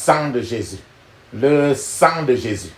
sang de Jésus, le sang de Jésus,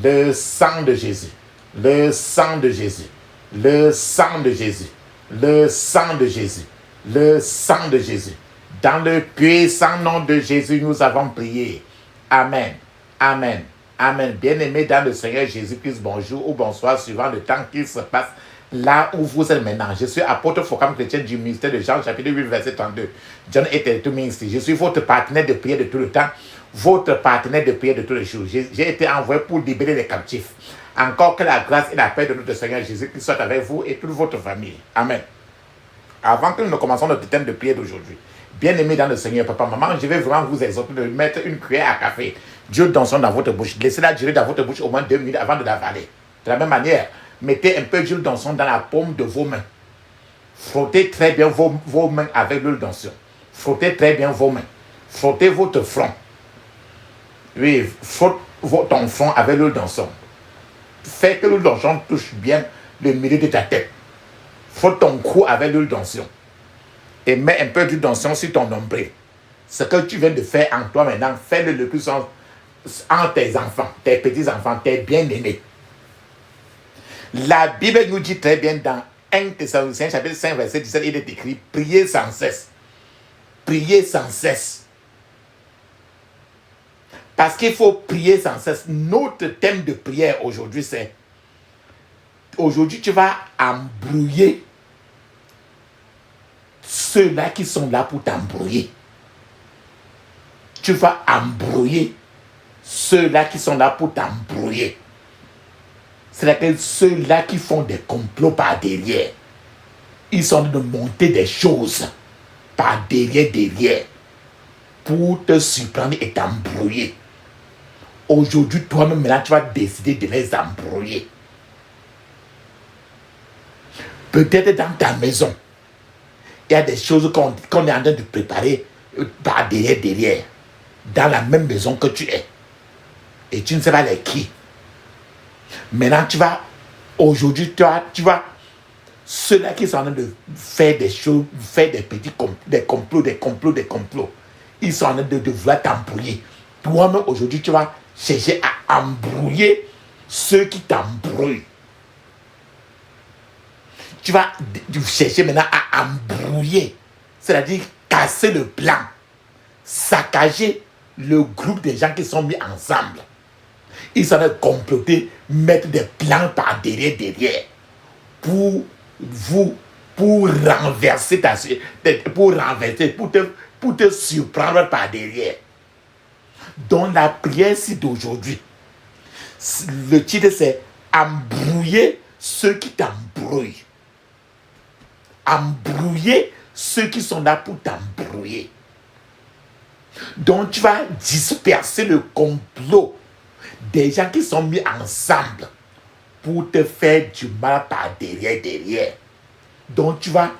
le sang de Jésus, le sang de Jésus, le sang de Jésus, le sang de Jésus, le sang de Jésus. Dans le puissant nom de Jésus, nous avons prié. Amen. Amen. Amen. Bien-aimés dans le Seigneur Jésus-Christ, bonjour ou bonsoir, suivant le temps qu'il se passe là où vous êtes maintenant. Je suis apôtre Focam chrétien du ministère de Jean, chapitre 8, verset 32. John était tout ministre. Je suis votre partenaire de prière de tout le temps, votre partenaire de prière de tous les jours. J'ai été envoyé pour libérer les captifs. Encore que la grâce et la paix de notre Seigneur Jésus-Christ soient avec vous et toute votre famille. Amen. Avant que nous ne commençons notre thème de prière d'aujourd'hui, bien-aimés dans le Seigneur, papa, maman, je vais vraiment vous exhorter de mettre une cuillère à café, Dieu d'onction dans votre bouche. Laissez-la durer dans votre bouche au moins 2 minutes avant de l'avaler. De la même manière, mettez un peu d'huile d'onction dans la paume de vos mains. Frottez très bien vos mains avec l'huile d'onction. Frottez très bien vos mains. Frottez votre front. Oui, frotte ton front avec l'huile d'onction. Fais que l'huile d'onction touche bien le milieu de ta tête. Frotte ton cou avec l'huile d'onction. Et mets un peu d'huile d'onction sur ton nombril. Ce que tu viens de faire en toi maintenant, fais-le le plus en tes enfants, tes petits-enfants, tes bien-aimés. La Bible nous dit très bien dans 1 Thessaloniciens chapitre 5 verset 17, il est écrit, priez sans cesse. Priez sans cesse. Parce qu'il faut prier sans cesse. Notre thème de prière aujourd'hui, c'est, aujourd'hui tu vas embrouiller ceux-là qui sont là pour t'embrouiller. Tu vas embrouiller ceux-là qui sont là pour t'embrouiller. C'est-à-dire ceux-là qui font des complots par derrière. Ils sont en train de monter des choses par derrière pour te surprendre et t'embrouiller. Aujourd'hui, toi-même, maintenant, tu vas décider de les embrouiller. Peut-être dans ta maison, il y a des choses qu'on est en train de préparer par derrière, dans la même maison que tu es. Et tu ne sais pas les qui. Maintenant, aujourd'hui, tu vas, ceux-là qui sont en train de faire des choses, faire des petits complots, ils sont en train de vouloir t'embrouiller. Toi-même, aujourd'hui, tu vas chercher à embrouiller ceux qui t'embrouillent. Tu vas chercher maintenant à embrouiller, c'est-à-dire casser le plan, saccager le groupe des gens qui sont mis ensemble. Ils sont en train de comploter, mettre des plans par derrière pour renverser pour te surprendre par derrière. Dans la prière d'aujourd'hui, le titre c'est embrouiller ceux qui t'embrouillent. Embrouiller ceux qui sont là pour t'embrouiller. Donc tu vas disperser le complot des gens qui sont mis ensemble pour te faire du mal par derrière. Donc tu vas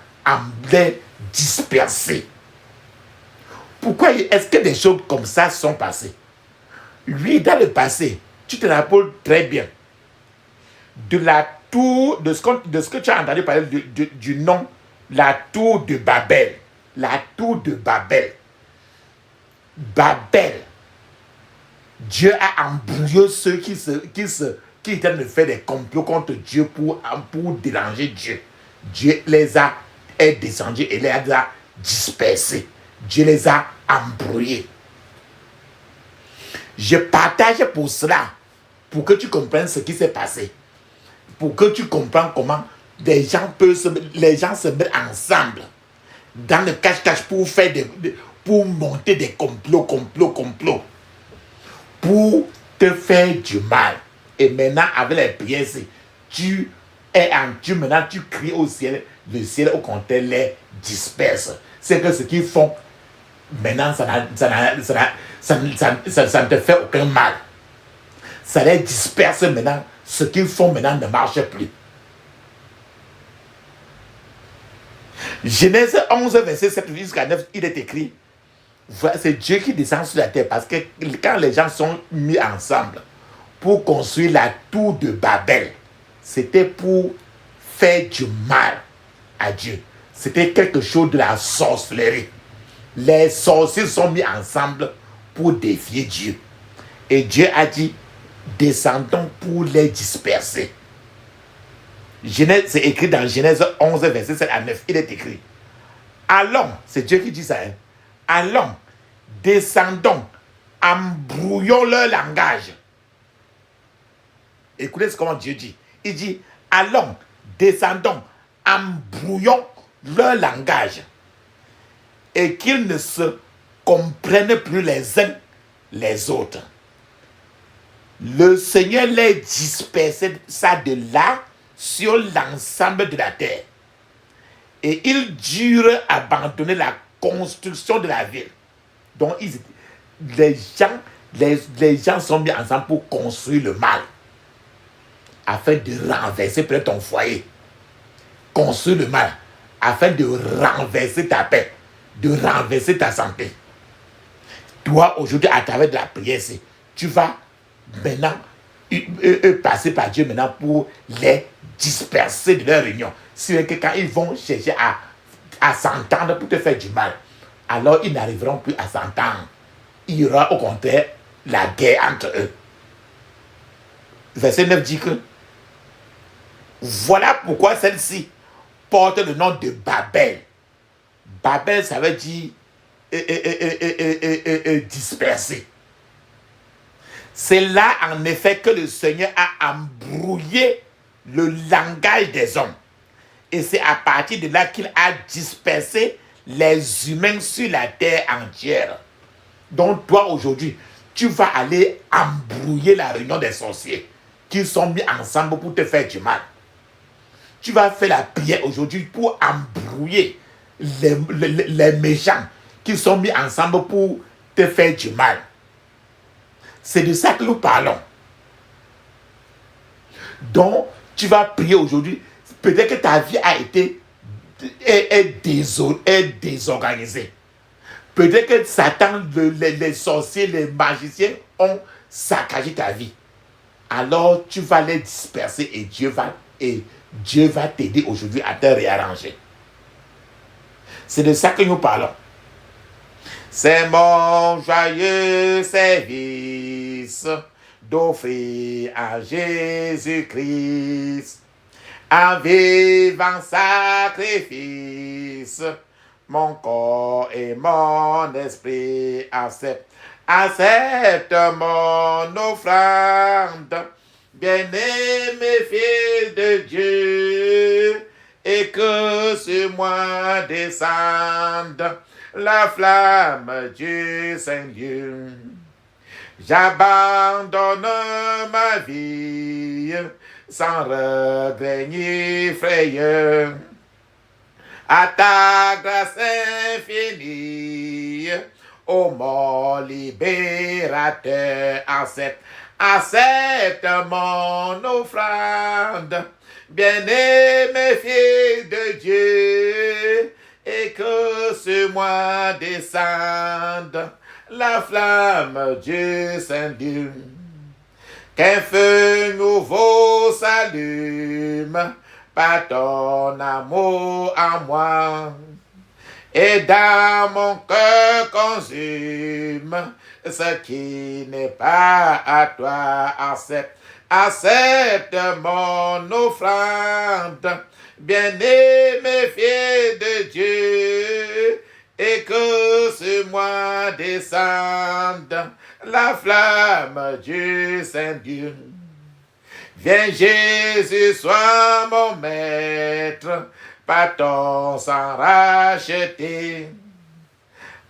les disperser. Pourquoi est-ce que des choses comme ça sont passées? Oui, dans le passé, tu te rappelles très bien de la tour, de ce que tu as entendu parler du nom, la tour de Babel. La tour de Babel. Babel. Dieu a embrouillé ceux qui étaient en train de faire des complots contre Dieu pour déranger Dieu. Dieu les a descendus et les a dispersés. Dieu les a embrouillés. Je partage pour cela, pour que tu comprennes ce qui s'est passé. Pour que tu comprennes comment les gens se mettent ensemble dans le cache-cache pour monter des complots. Pour te faire du mal. Et maintenant, avec les prières, tu maintenant tu cries au ciel, le ciel au contraire les disperse. C'est que ce qu'ils font, maintenant, ça ne te fait aucun mal. Ça les disperse maintenant. Ce qu'ils font maintenant ne marche plus. Genèse 11, verset 7 jusqu'à 9, il est écrit, c'est Dieu qui descend sur la terre, parce que quand les gens sont mis ensemble pour construire la tour de Babel, c'était pour faire du mal à Dieu. C'était quelque chose de la sorcellerie. Les sorciers sont mis ensemble pour défier Dieu. Et Dieu a dit, descendons pour les disperser. C'est écrit dans Genèse 11, verset 7 à 9. Il est écrit, allons, c'est Dieu qui dit ça, hein? Allons, descendons, embrouillons leur langage. Écoutez comment Dieu dit. Il dit, allons, descendons, embrouillons leur langage. Et qu'ils ne se comprennent plus les uns les autres. Le Seigneur les dispersait ça de là sur l'ensemble de la terre. Et ils durent abandonner la construction de la ville. Donc les gens sont mis ensemble pour construire le mal. Afin de renverser peut-être ton foyer. Construire le mal. Afin de renverser ta paix. De renverser ta santé. Toi, aujourd'hui, à travers de la prière, tu vas maintenant passer par Dieu maintenant pour les disperser de leur réunion. Si quand ils vont chercher à s'entendre pour te faire du mal, alors ils n'arriveront plus à s'entendre. Il y aura au contraire la guerre entre eux. Verset 9 dit que voilà pourquoi celle-ci porte le nom de Babel. Babel, ça veut dire disperser. C'est là en effet que le Seigneur a embrouillé le langage des hommes. Et c'est à partir de là qu'il a dispersé les humains sur la terre entière. Donc toi aujourd'hui, tu vas aller embrouiller la réunion des sorciers qui sont mis ensemble pour te faire du mal. Tu vas faire la prière aujourd'hui pour embrouiller les méchants qui sont mis ensemble pour te faire du mal. C'est de ça que nous parlons. Donc, tu vas prier aujourd'hui. Peut-être que ta vie a été désorganisée. Peut-être que Satan, les sorciers, les magiciens ont saccagé ta vie. Alors, tu vas les disperser et Dieu va t'aider aujourd'hui à te réarranger. C'est de ça que nous parlons. C'est mon joyeux service d'offrir à Jésus-Christ un vivant sacrifice. Mon corps et mon esprit accepte mon offrande. Bien-aimé fils de Dieu, et que sur moi descende la flamme du Seigneur. J'abandonne ma vie sans regret ni frayeur à ta grâce infinie, ô mon libérateur. Accepte mon offrande, bien-aimé fils de Dieu, et que sur moi descende la flamme du Saint-Dieu. Qu'un feu nouveau s'allume par ton amour à moi, et dans mon cœur consume ce qui n'est pas à toi. Accepte mon offrande, bien-aimé fils de Dieu, et que sur moi descende la flamme du Saint-Dieu. Viens Jésus, sois mon maître, par ton sang racheté.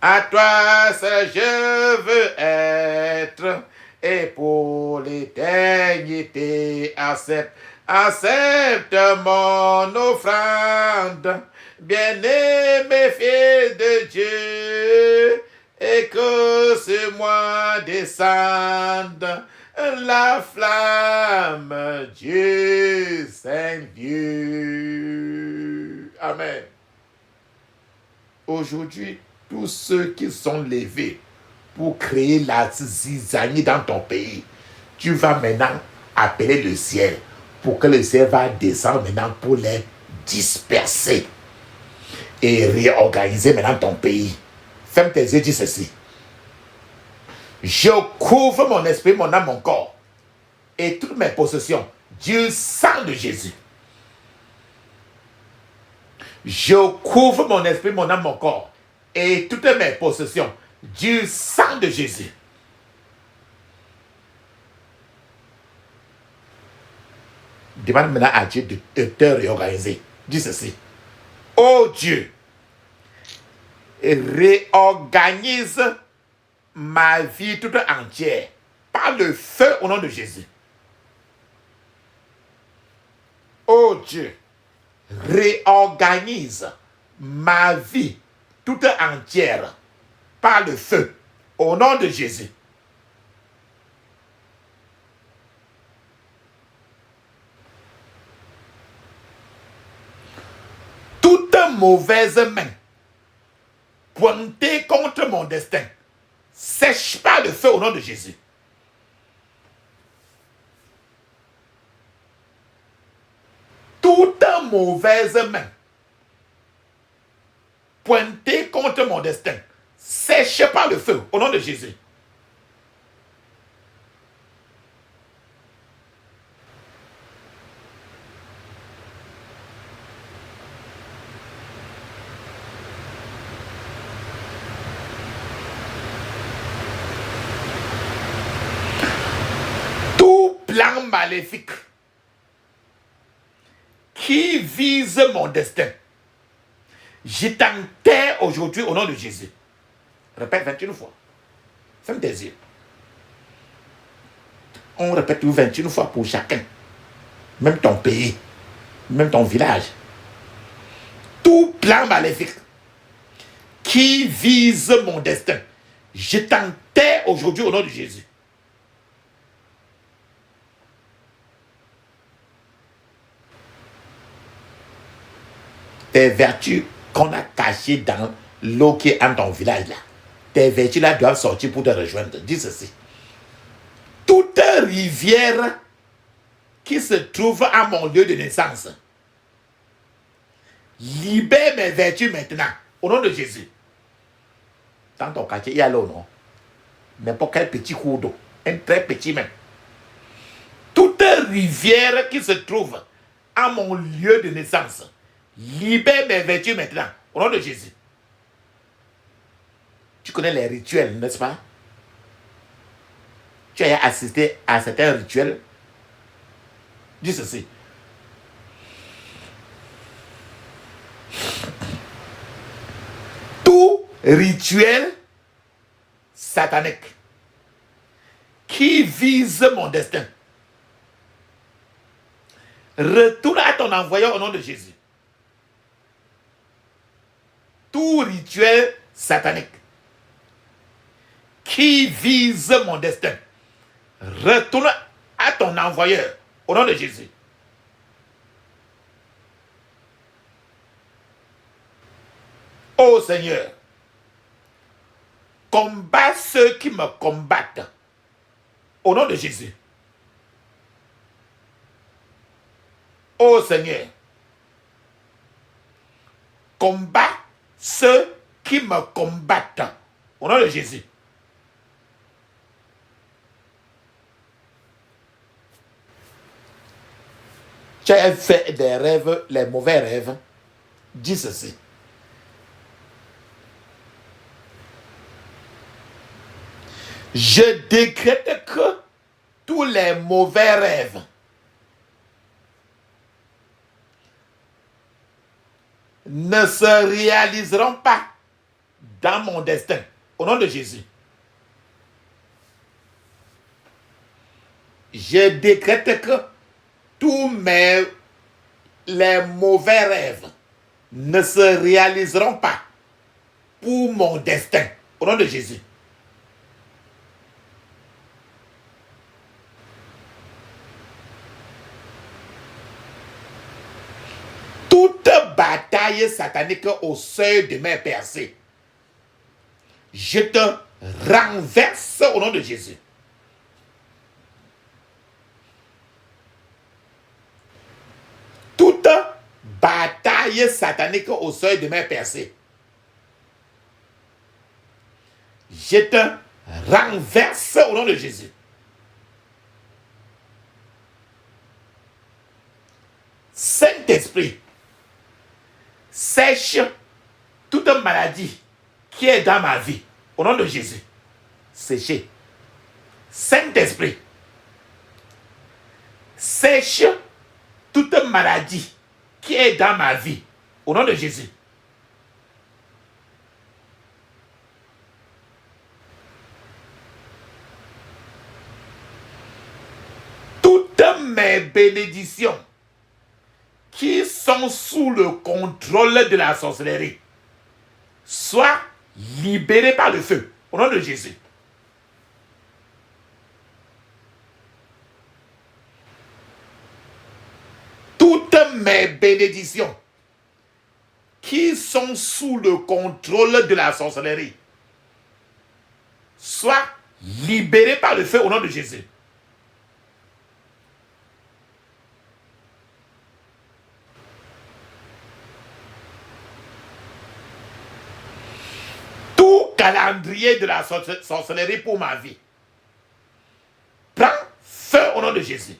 À toi seul je veux être, et pour l'éternité. Accepte mon offrande, bien-aimé fils de Dieu, et que sur moi descende la flamme du Saint-Dieu. Amen. Aujourd'hui, tous ceux qui sont levés pour créer la zizanie dans ton pays, tu vas maintenant appeler le ciel pour que le ciel va descendre maintenant pour les disperser et réorganiser maintenant ton pays. Ferme tes yeux, dis ceci. Je couvre mon esprit, mon âme, mon corps et toutes mes possessions du sang de Jésus. Je couvre mon esprit, mon âme, mon corps et toutes mes possessions du sang de Jésus. Demande maintenant à Dieu de te réorganiser. Dis ceci. Oh Dieu, réorganise ma vie toute entière par le feu au nom de Jésus. Oh Dieu, réorganise ma vie toute entière par le feu au nom de Jésus. Toute mauvaise main pointée contre mon destin sèche par le feu au nom de Jésus. Toute mauvaise main pointée contre mon destin sèche par le feu au nom de Jésus. Tout plan maléfique qui vise mon destin, je t'enterre aujourd'hui au nom de Jésus. Répète 21 fois. Ferme tes yeux. On répète 21 fois pour chacun. Même ton pays, même ton village. Tout plan maléfique qui vise mon destin, je t'enterre aujourd'hui au nom de Jésus. Tes vertus qu'on a cachées dans l'eau qui est en ton village là, tes vertus là doivent sortir pour te rejoindre. Dis ceci. Toute rivière qui se trouve à mon lieu de naissance, libère mes vertus maintenant, au nom de Jésus. Dans ton quartier, il y a l'eau, non? N'importe quel petit cours d'eau, un très petit même. Toute rivière qui se trouve à mon lieu de naissance, libère mes vertus maintenant, au nom de Jésus. Tu connais les rituels, n'est-ce pas? Tu as assisté à certains rituels. Dis ceci. Tout rituel satanique qui vise mon destin, retourne à ton envoyeur au nom de Jésus. Tout rituel satanique qui vise mon destin, retourne à ton envoyeur au nom de Jésus. Ô Seigneur, combat ceux qui me combattent au nom de Jésus. Ô Seigneur, combat ceux qui me combattent au nom de Jésus. Tu as fait des rêves, les mauvais rêves. Dis ceci. Je décrète que tous les mauvais rêves ne se réaliseront pas dans mon destin. Au nom de Jésus. Je décrète que tous les mauvais rêves ne se réaliseront pas pour mon destin. Au nom de Jésus. Toute bataille satanique au seuil de mes percées, je te renverse au nom de Jésus. Toute bataille satanique au seuil de mes percées, je te renverse au nom de Jésus. Saint-Esprit, sèche toute maladie qui est dans ma vie. Au nom de Jésus. Séchez. Saint-Esprit, sèche toute maladie qui est dans ma vie. Au nom de Jésus. Toutes mes bénédictions qui sont sous le contrôle de la sorcellerie soient libérées par le feu. Au nom de Jésus. Toutes mes bénédictions qui sont sous le contrôle de la sorcellerie soient libérées par le feu au nom de Jésus. Tout calendrier de la sorcellerie pour ma vie prend feu au nom de Jésus.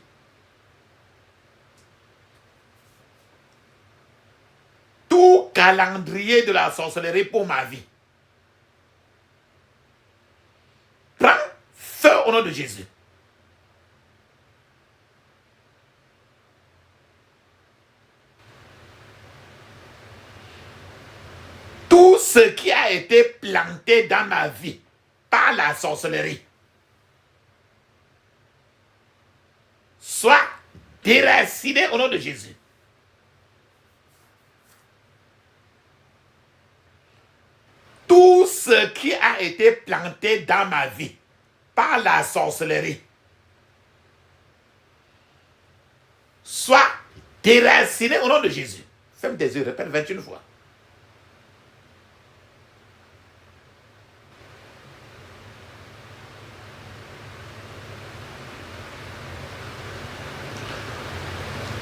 Tout calendrier de la sorcellerie pour ma vie prend feu au nom de Jésus. Tout ce qui a été planté dans ma vie par la sorcellerie soit déraciné au nom de Jésus. Tout ce qui a été planté dans ma vie par la sorcellerie soit déraciné au nom de Jésus. Ferme tes yeux, répète 21 fois.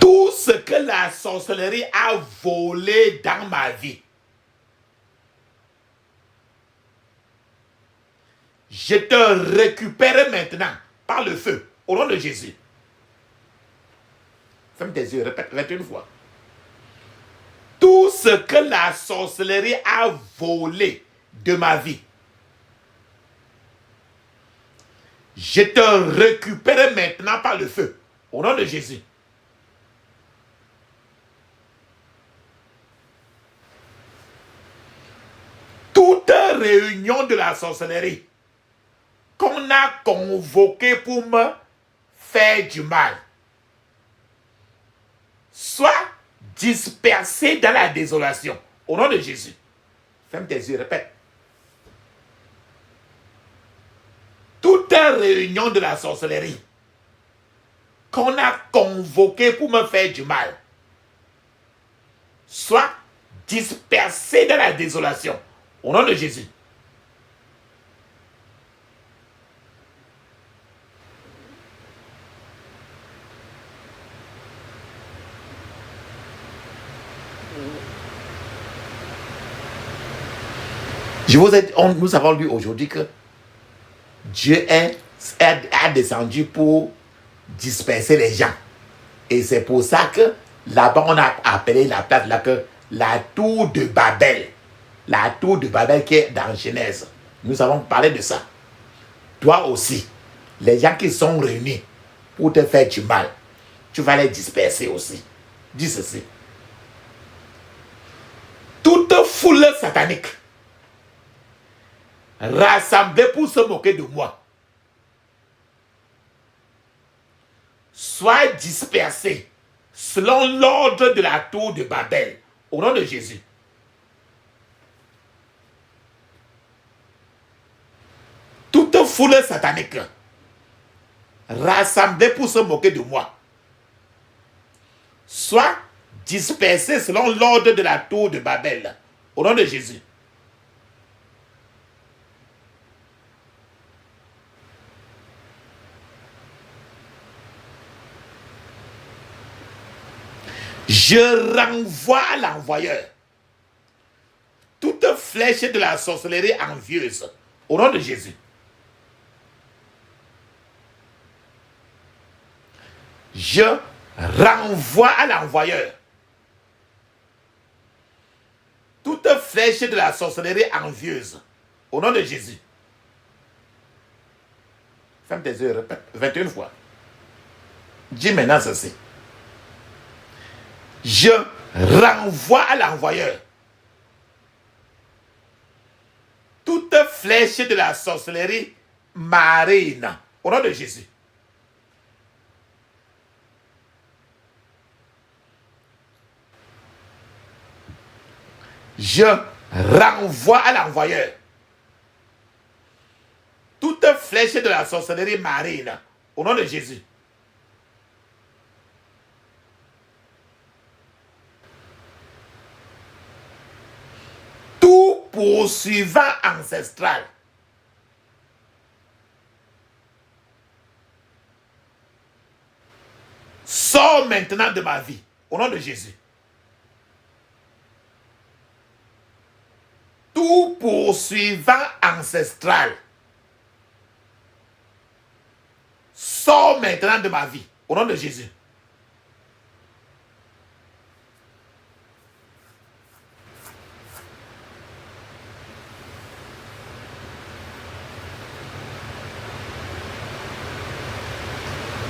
Tout ce que la sorcellerie a volé dans ma vie, je te récupère maintenant par le feu, au nom de Jésus. Ferme tes yeux, répète 21 fois. Tout ce que la sorcellerie a volé de ma vie, je te récupère maintenant par le feu, au nom de Jésus. Toute réunion de la sorcellerie qu'on a convoquée pour me faire du mal soit dispersée dans la désolation. Au nom de Jésus. Ferme tes yeux, répète. Toute réunion de la sorcellerie qu'on a convoquée pour me faire du mal soit dispersée dans la désolation. Au nom de Jésus. Nous avons lu aujourd'hui que Dieu a descendu pour disperser les gens. Et c'est pour ça que là-bas, on a appelé la place là que la tour de Babel. La tour de Babel qui est dans Genèse. Nous avons parlé de ça. Toi aussi, les gens qui sont réunis pour te faire du mal, tu vas les disperser aussi. Dis ceci. Toute foule satanique rassemblée pour se moquer de moi soit dispersée selon l'ordre de la tour de Babel, au nom de Jésus. Toute foule satanique rassemblée pour se moquer de moi soit dispersée selon l'ordre de la tour de Babel, au nom de Jésus. Je renvoie à l'envoyeur toute flèche de la sorcellerie envieuse au nom de Jésus. Je renvoie à l'envoyeur toute flèche de la sorcellerie envieuse. Au nom de Jésus. Ferme tes yeux, répète 21 fois. Dis maintenant ceci. Je renvoie à l'envoyeur toute flèche de la sorcellerie marine. Au nom de Jésus. Je renvoie à l'envoyeur toute flèche de la sorcellerie marine. Au nom de Jésus. Tout poursuivant ancestral sort maintenant de ma vie. Au nom de Jésus. Tout poursuivant ancestral sort maintenant de ma vie. Au nom de Jésus.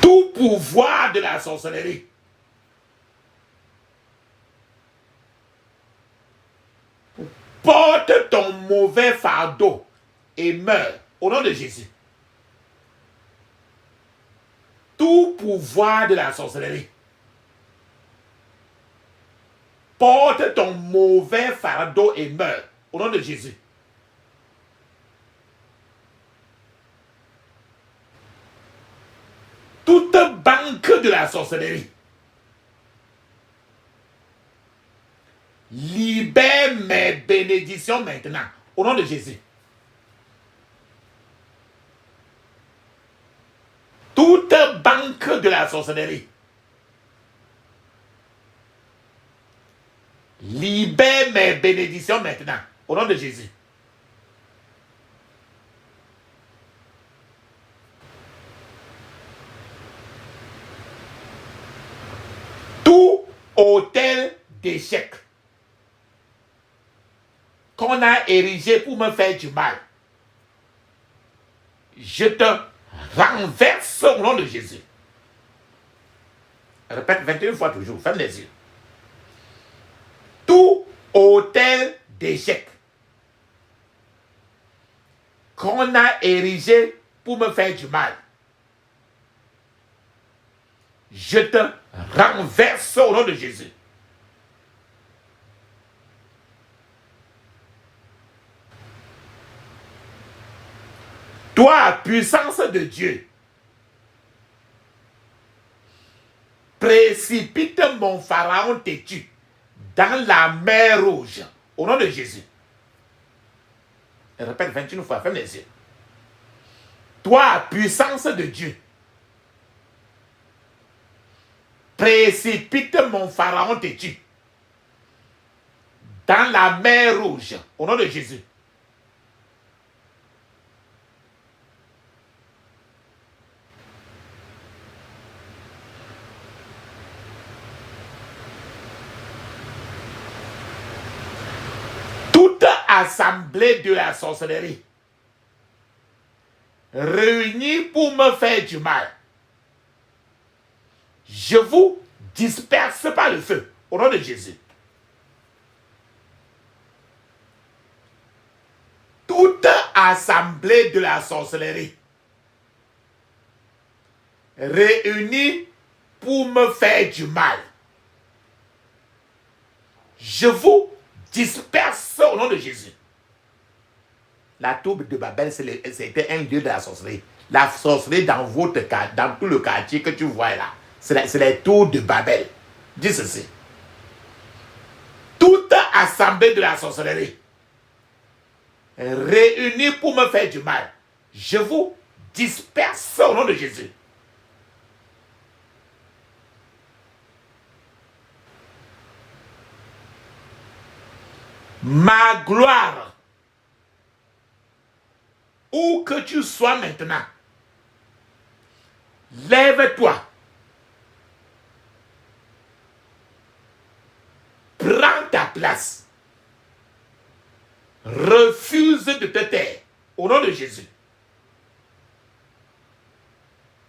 Tout pouvoir de la sorcellerie porte ton mauvais fardeau et meurs au nom de Jésus. Tout pouvoir de la sorcellerie porte ton mauvais fardeau et meurs au nom de Jésus. Toute banque de la sorcellerie libère mes bénédictions maintenant au nom de Jésus. Toute banque de la sorcellerie libère mes bénédictions maintenant au nom de Jésus. Tout hôtel d'échec qu'on a érigé pour me faire du mal, je te renverse au nom de Jésus. Répète 21 fois toujours, ferme les yeux. Tout hôtel d'échec qu'on a érigé pour me faire du mal, je te renverse au nom de Jésus. Toi, puissance de Dieu, précipite mon pharaon têtu dans la mer rouge, au nom de Jésus. Répète 21 fois, ferme les yeux. Toi, puissance de Dieu, précipite mon pharaon têtu dans la mer rouge, au nom de Jésus. Toute assemblée de la sorcellerie réunie pour me faire du mal, je vous disperse par le feu, au nom de Jésus. Toute assemblée de la sorcellerie réunie pour me faire du mal, je vous disperse au nom de Jésus. La tour de Babel, c'était un lieu de la sorcellerie. La sorcellerie dans tout le quartier que tu vois là, c'est les tours de Babel. Dis ceci. Toute assemblée de la sorcellerie réunie pour me faire du mal, je vous disperse au nom de Jésus. Ma gloire, où que tu sois maintenant, lève-toi place. Refuse de te taire. Au nom de Jésus.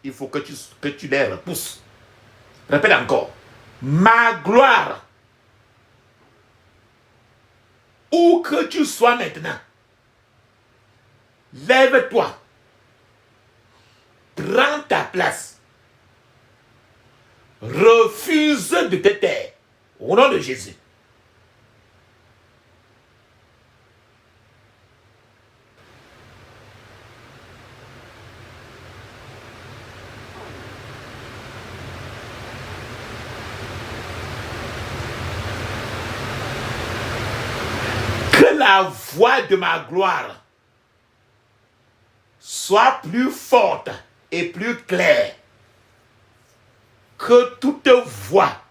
Il faut que tu les repousses. Répète encore. Ma gloire, où que tu sois maintenant, lève-toi. Prends ta place. Refuse de te taire. Au nom de Jésus. Que la voix de ma gloire soit plus forte et plus claire que toute voix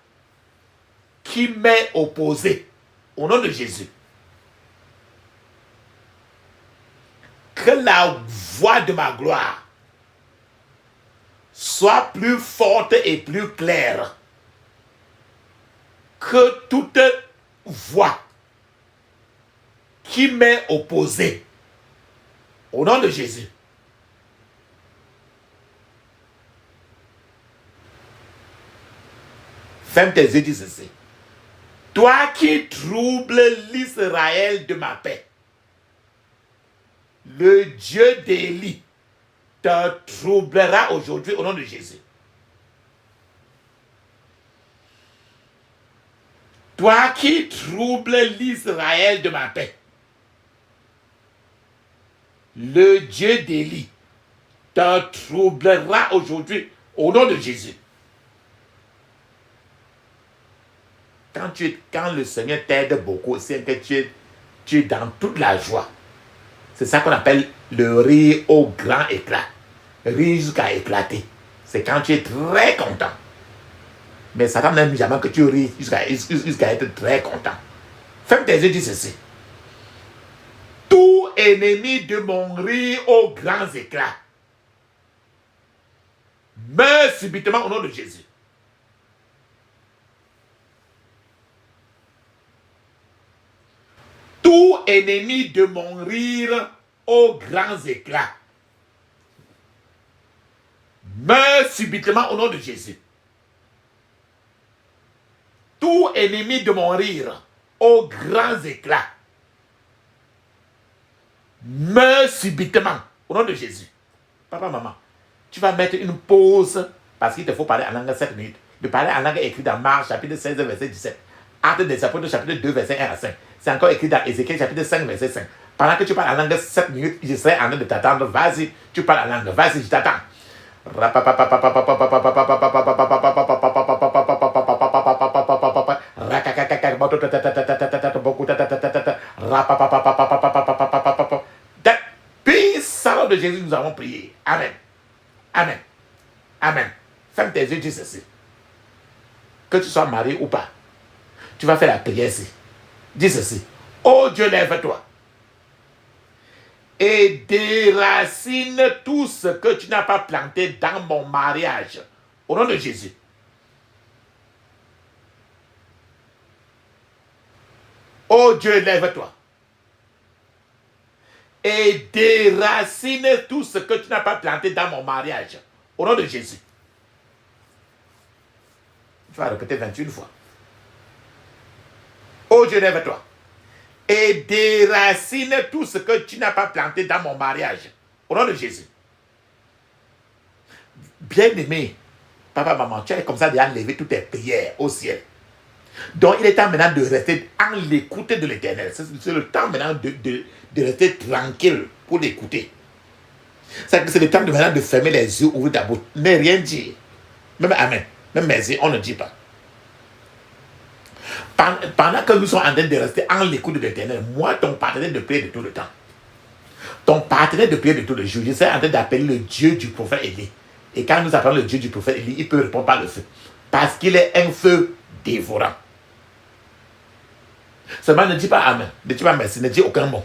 qui m'est opposée. Au nom de Jésus. Que la voix de ma gloire soit plus forte et plus claire que toute voix qui m'est opposée. Au nom de Jésus. Ferme tes yeux, dis ceci. Toi qui troubles l'Israël de ma paix, le Dieu d'Élie te troublera aujourd'hui au nom de Jésus. Toi qui troubles l'Israël de ma paix, le Dieu d'Élie te troublera aujourd'hui au nom de Jésus. Quand le Seigneur t'aide beaucoup, c'est que tu es dans toute la joie. C'est ça qu'on appelle le rire au grand éclat. Rire jusqu'à éclater. C'est quand tu es très content. Mais Satan n'aime jamais que tu ris jusqu'à être très content. Ferme tes yeux, dis ceci. Tout ennemi de mon rire aux grands éclats meurt subitement au nom de Jésus. Tout ennemi de mon rire aux grands éclats meurt subitement au nom de Jésus. Tout ennemi de mon rire aux grands éclats meurt subitement au nom de Jésus. Papa, maman, tu vas mettre une pause parce qu'il te faut parler en langue 7 minutes. De parler en langue écrite dans Marc chapitre 16 verset 17. Actes des apôtres chapitre 2 verset 1 à 5. C'est encore écrit dans Ézéchiel chapitre 5 verset 5. Pendant que tu parles en langue 7 minutes, je serai en train de t'attendre. Vas-y, tu parles en langue. Vas-y, je t'attends. Puissant de Jésus, nous avons prié. Amen. Amen. Amen. Ferme tes yeux, dis ceci. Que tu sois marié ou pas, tu vas faire la prière ici. Dis ceci. Oh Dieu, lève-toi. Et déracine tout ce que tu n'as pas planté dans mon mariage. Au nom de Jésus. Oh Dieu, lève-toi. Et déracine tout ce que tu n'as pas planté dans mon mariage. Au nom de Jésus. Tu vas répéter 21 fois. Oh Dieu, lève-toi. Et déracine tout ce que tu n'as pas planté dans mon mariage. Au nom de Jésus. Bien-aimé, papa, maman, tu es comme ça déjà levé toutes tes prières au ciel. Donc il est temps maintenant de rester en l'écoute de l'Éternel. C'est le temps maintenant de rester tranquille pour l'écouter. C'est le temps maintenant de fermer les yeux, ouvrir ta bouche. Ne rien dire. Même amen. Même merci, on ne dit pas. Pendant que nous sommes en train de rester en l'écoute de l'Éternel, moi, ton partenaire de prière de tout le temps, ton partenaire de prière de tout le jour, je suis en train d'appeler le Dieu du prophète Élie. Et quand nous appelons le Dieu du prophète Élie, il peut répondre par le feu. Parce qu'il est un feu dévorant. Seulement ne dis pas amen, ne dis pas merci, ne dis aucun mot.